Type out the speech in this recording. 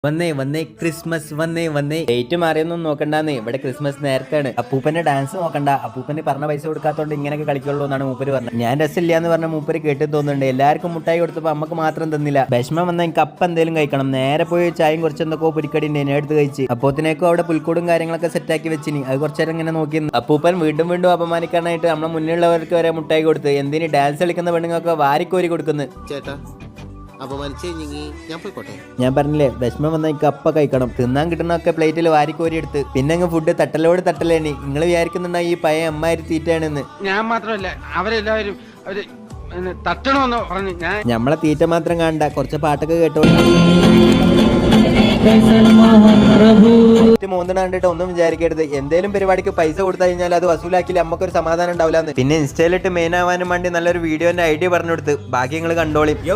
വന്നേ വന്നേ ക്രിസ്മസ് വന്നേ വന്നേ. ഡേറ്റ് മാറിയൊന്നും നോക്കണ്ടെന്ന്, ഇവിടെ ക്രിസ്മസ് നേരത്താണ്. അപ്പൂപ്പന്റെ ഡാൻസ് നോക്കണ്ട, അപ്പൂപ്പന് പറഞ്ഞ പൈസ കൊടുക്കാത്തോണ്ട് ഇങ്ങനെയൊക്കെ കളിക്കുള്ളൂ എന്നാണ് മൂപ്പര് പറഞ്ഞത്. ഞാൻ രസമില്ല എന്ന് പറഞ്ഞ മൂപ്പര് കേട്ട് തോന്നുന്നുണ്ട്. എല്ലാവർക്കും മുട്ടായി കൊടുത്തപ്പോ അമ്മക്ക് മാത്രം തന്നില്ല. വിഷമം വന്നാൽ എനിക്ക് അപ്പം എന്തെങ്കിലും കഴിക്കണം. നേരെ പോയി ചായയും കുറച്ച് എന്തൊക്കെ പൊരിക്കടി ഉണ്ട് എടുത്ത് കഴിച്ച്. അപ്പോത്തിനേക്കും അവിടെ പുൽക്കൂടും കാര്യങ്ങളൊക്കെ സെറ്റാക്കി വെച്ചിനി. അത് കുറച്ചേരം ഇങ്ങനെ നോക്കി. അപ്പൂപ്പൻ വീണ്ടും വീണ്ടും അപമാനിക്കാനായിട്ട് നമ്മളെ മുന്നിലുള്ളവർക്ക് വരെ മുട്ടായി കൊടുത്ത് എന്തിന് ഡാൻസ് കളിക്കുന്ന പെണ്ണുങ്ങൾക്ക് വാരിക്കോരി കൊടുക്കുന്നു. ചേട്ടാ ഞാൻ പറഞ്ഞില്ലേ വിഷമം വന്നാൽ എനിക്ക് അപ്പ കഴിക്കണം. തിന്നാൻ കിട്ടുന്നൊക്കെ പ്ലേറ്റിൽ വാരിക്കോരി എടുത്ത് പിന്നെ അങ്ങ് ഫുഡ് തട്ടലോട് തട്ടലേണി. നിങ്ങൾ വിചാരിക്കുന്നുണ്ടാ ഈ പയ്യ അമ്മാരി തീറ്റയാണെന്ന്. ഞാൻ മാത്രമല്ല അവരെല്ലാവരും തട്ടണമെന്ന് പറഞ്ഞു. നമ്മളെ തീറ്റ മാത്രം കാണണ്ട, കുറച്ച് പാട്ടൊക്കെ കേട്ടോളൂ. മൂന്ന് കണ്ടിട്ട് ഒന്നും വിചാരിക്കരുത്. എന്തേലും പരിപാടിക്ക് പൈസ കൊടുത്തു കഴിഞ്ഞാൽ അത് വസൂലാക്കില്ല, നമുക്കൊരു സമാധാനം ഉണ്ടാവില്ല. പിന്നെ ഇൻസ്റ്റയിലിട്ട് മെയിൻ ആവാനും വേണ്ടി നല്ലൊരു വീഡിയോന്റെ ഐഡിയ പറഞ്ഞു കൊടുത്ത് ബാക്കി നിങ്ങൾ കണ്ടോളി. യോ